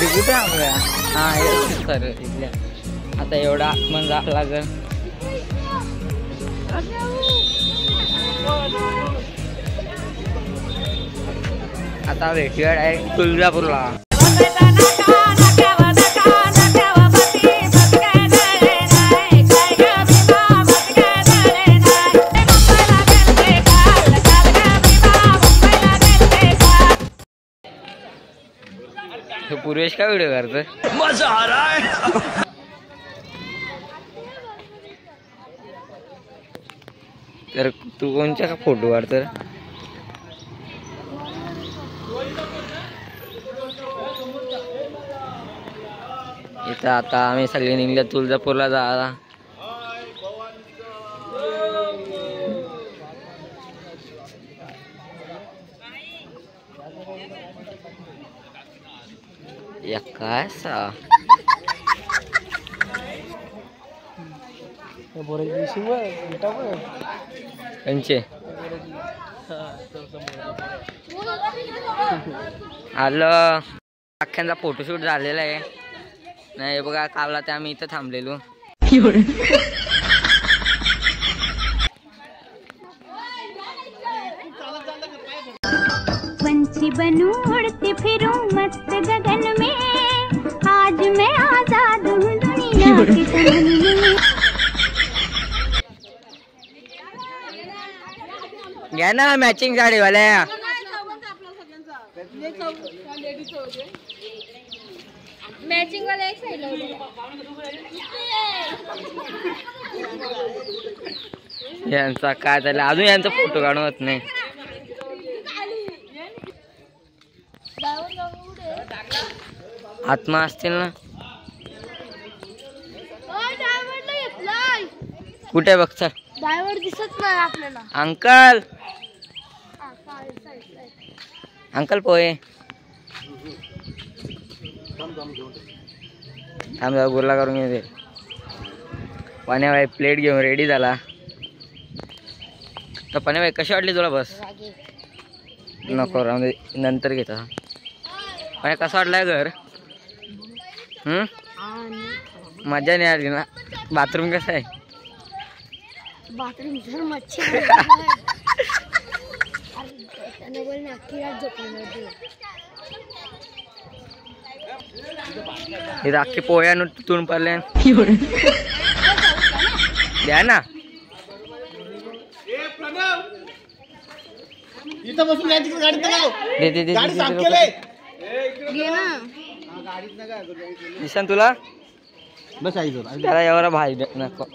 गाडी कुठे आपल्या? हा सर इथल्या. आता एवढा आतमध्ये जावं लागेल. आता भेटूया डायरेक्ट तुळजापूरला. पुरेश का व्हिडिओ करतोय? मजा आ रहा है. तर तू कोणच्या का फोटो काढतो? इथं आता आम्ही सगळे निघले तुळजापूरला जायला. या काय सा आलं. अख्ख्यांचा फोटोशूट झालेला आहे. नाही बघा कालला ते आम्ही इथं थांबलेलो. पंछी बनूं उड़ती फिरूं मस्त गगन में, आज मैं आजाद हूँ दुनिया के चमन में. घ्या ना मॅचिंग साडी वाल्या. मॅचिंग वाला एक साइड यांचा काय झालं अजून यांचा फोटो काढून होत नाही. आत्मा असतील ना कुठे बघता? ड्रायव्हर दिसत नाही आपल्याला. अंकल अंकल पोहे थांब जरा गोरला करून घेते. पाण्याबाई प्लेट घेऊन रेडी झाला. तर पाण्याबाई कशी वाटली तुला बस? नको राहून नंतर घेता. पण कसं वाटलंय घर? मजा नाही आली ना? बाथरूम कसं आहे? बाथरूम जर मच्छी हे राखी पोह्या तुटून पडले. द्या ना इथं बसून गाडी निशान तुला बस आई त्याला एवढा भाई नको.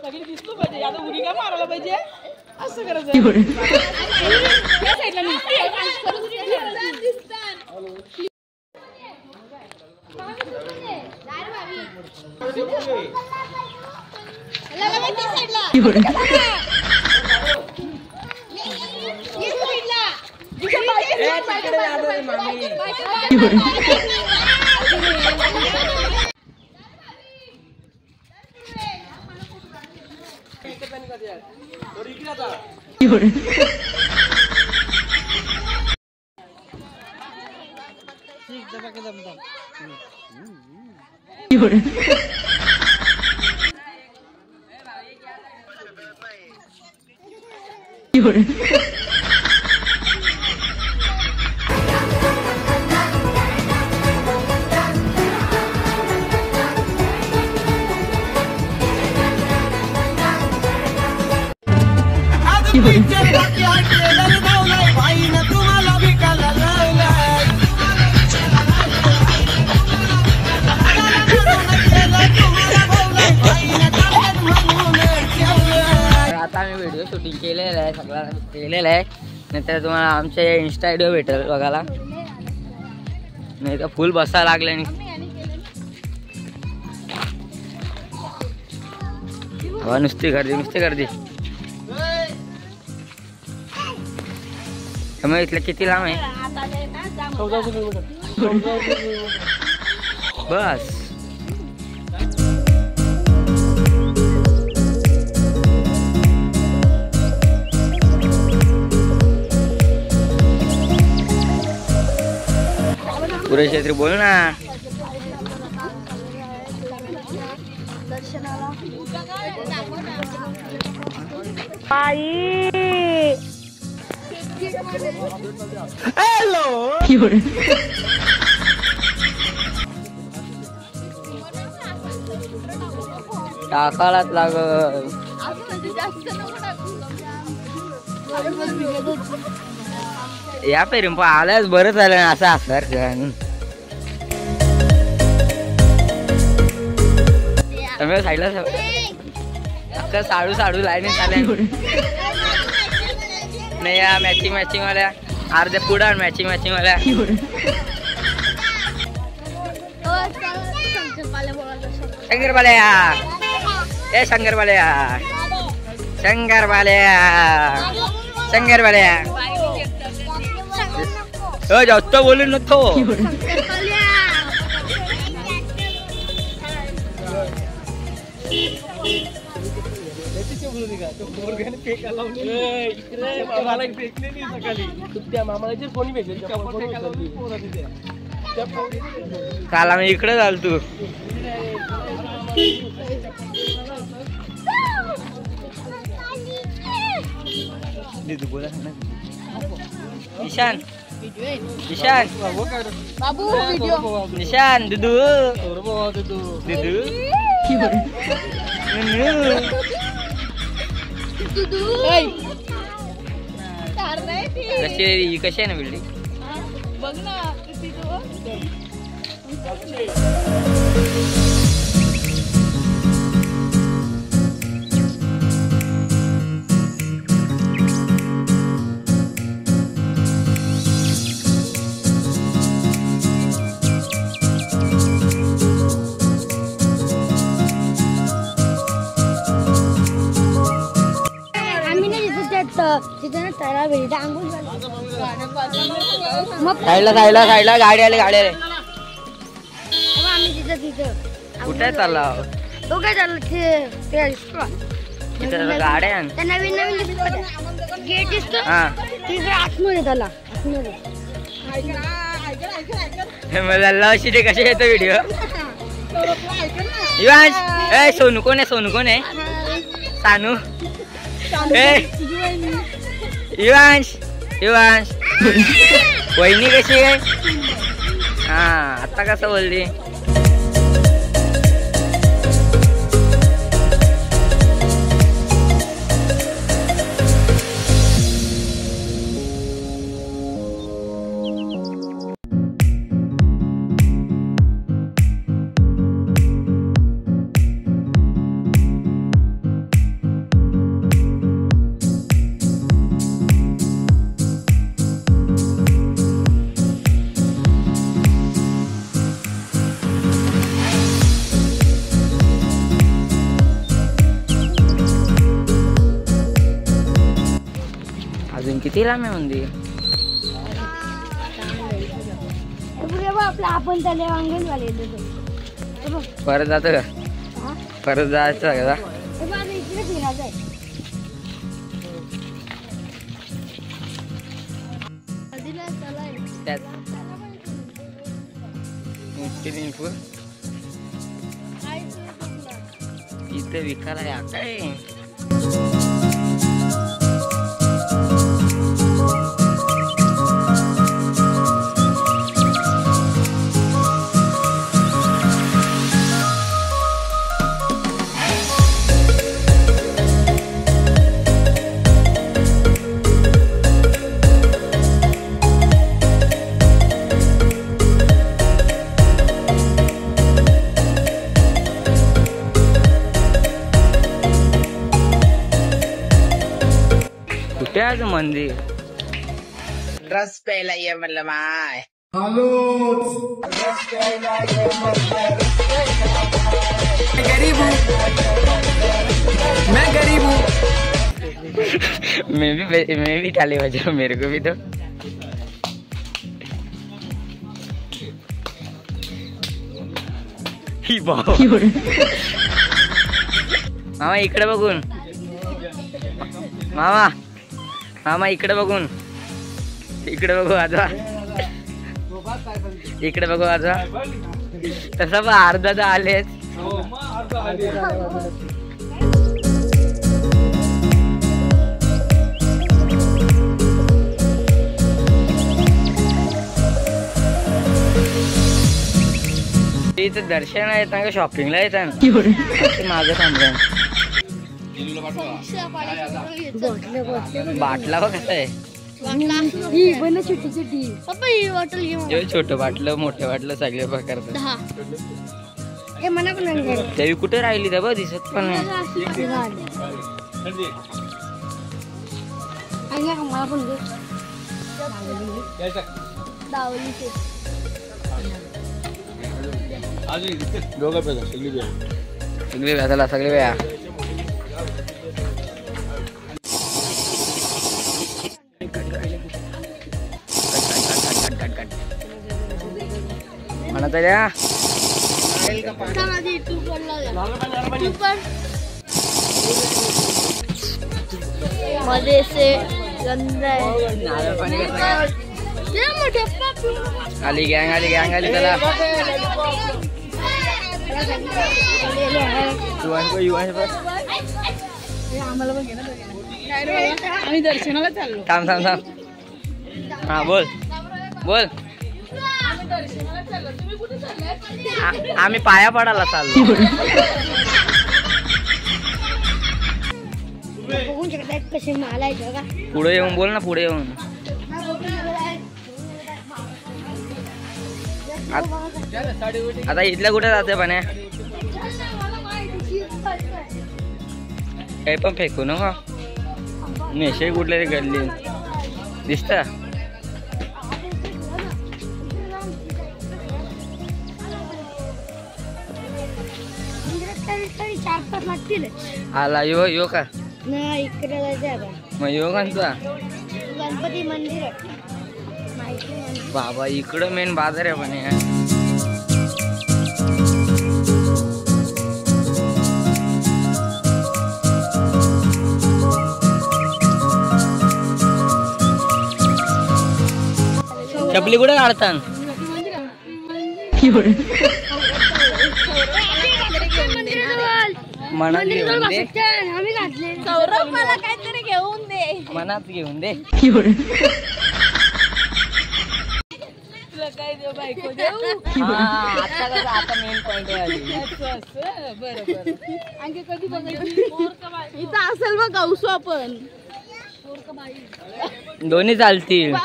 सगळी दिसलो पाहिजे. आता उडी काय मारायला पाहिजे असं करायचं. आता आम्ही व्हिडिओ शूटिंग केलेलं आहे, सगळा केलेलं आहे. नंतर तुम्हाला आमच्या इन्स्टा व्हिडिओ भेटेल बघायला. नाही तर फुल बसायला लागले. नुसती गर्दी. त्यामुळे इथलं किती लांब आहे? 1400 किलोमीटर. बस. पुरे क्षेत्री बोल ना. टाकालाच लागल. या पेरून पण आल्यास बरं झालं ना. असं असणार साईडला साडू लाईन चालल्या नाही. या मॅचिंग वाल्या अर्ध्या पुढा मॅचिंग वाल्या. शंकरबाल्या जास्त बोलू नको. काल आम्ही इकडे झालो तू. ईशान निशान दुदू कशी आहे ना बिल्डिंग बघ ना. साईडला गाडी आली. कुठे चालला तो? काय चाललं गाड्या नवीन गेट दिसतो आतमध्ये त्याला. मला शिटे कसे येतो व्हिडिओ. सोनू कोण आहे? सानू. युवांश वहिनी कशी आहे? हा आता कसं बोलली. अजून किती लांब आहे मंदिर? आपण त्याला अंगणवाडी परत जातो का? परत जायचं का? इथे विकायला या काय? कुठे आहे ते मंदिर? रस प्यायला ये म्हणलं माय. मैं भी ताली बजाओ मेरे को भी तो. ही बाबा मामा इकडे बघून, मामा मामा इकडे बघून, इकडे बघू आजोबा, इकडे बघू आजोबा. तसं पण अर्धा तर आलेच. इथं दर्शन येत का शॉपिंगला येतात माझं थांबलं. बाटला बघ कसं आहे, छोटं बाटलं मोठं बाटलं सगळे प्रकारचं. तेवी कुठे राहिली तर बघ दिसत पण नाही. सगळे व्याजाला सगळे व्या म्हणा तर मध्ये से आली गँग आली गँग आली. चला आम्ही दर्शनाला चाललो. थांब थांब थांब. हा बोल बोल. आम्ही पाया पडायला चाललो. कसे मालायचं का पुढे येऊन बोल ना, पुढे येऊन. आता इथल्या कुठे जाते पाण्या? काही पण फेकू नका. नेशे कुठले गल्ली दिसत. आला यो यो का नाही इकडे जायचं. मग यो का तुझा गणपती मंदिर आहे बाबा. इकडं मेन बाजार आहे म्हणे. चपली कुठे काढतात? मनात घेऊन दे, आम्ही घातले. सौरभ मला काहीतरी घेऊन दे. मनात घेऊन दे. तुला काय देऊ बायको देऊ. आता कसं आता मेन पॉइंट आहे. बरं बरं. आणखी कधी बघायची इथं असेल बघ गावसू आपण. दोन्ही चालतील.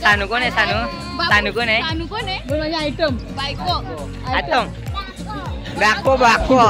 सानू कोण आहे? सानू कोण आहे? सानू कोण आहे? माझी आयटम बायको. आयटम बाको बाको.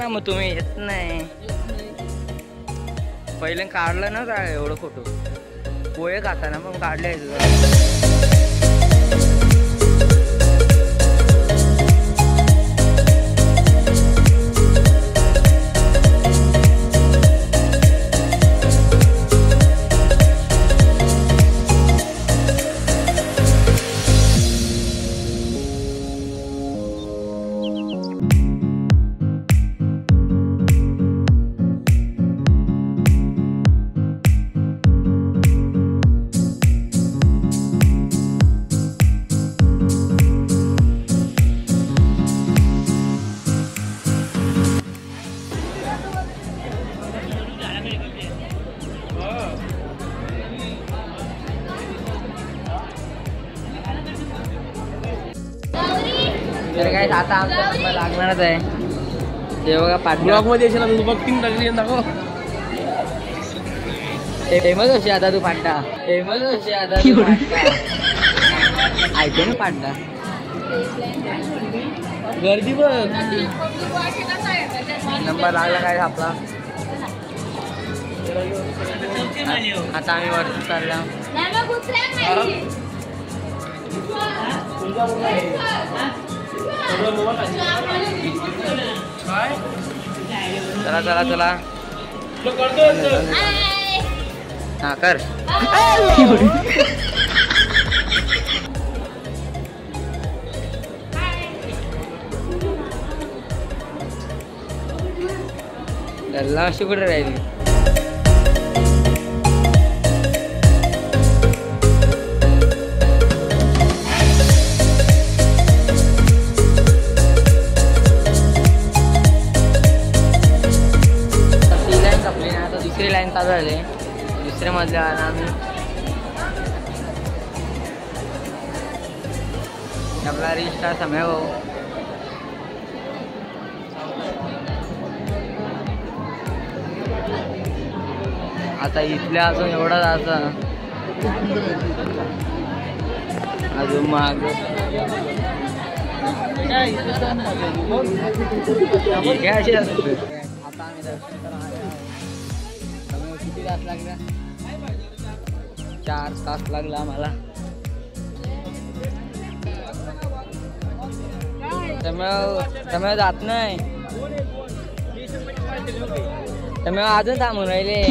मग तुम्ही येत नाही. पहिले काढलं ना काय एवढं फोटो. पोहे खाताना मग काढले तुझं. तर काय आता आमचा नंबर लागणारच आहे. ते बघा पाठब्लॉक मध्ये दाखव. फेमस होशी आता तू पांडा. फेमस होशी आता तू पांडा. ऐकू ना पांडा. गर्दी बघ. नंबर लागला काय आपला. आता आम्ही वरती चाललो. चला चला चला हा कर. त्याला अशी कुठे राहिली. दुसरी लाईन चालू झाली. दुसऱ्या मधल्या आम्ही आपला रिस्टार समय हो. आता इथल्या अजून एवढा जायचं अजून माग. आता आम्ही दर्शन करून किती तास लागला. 4 तास लागला आम्हाला. त्यामुळे जात नाही. त्यामुळे अजून थांबून राहिले.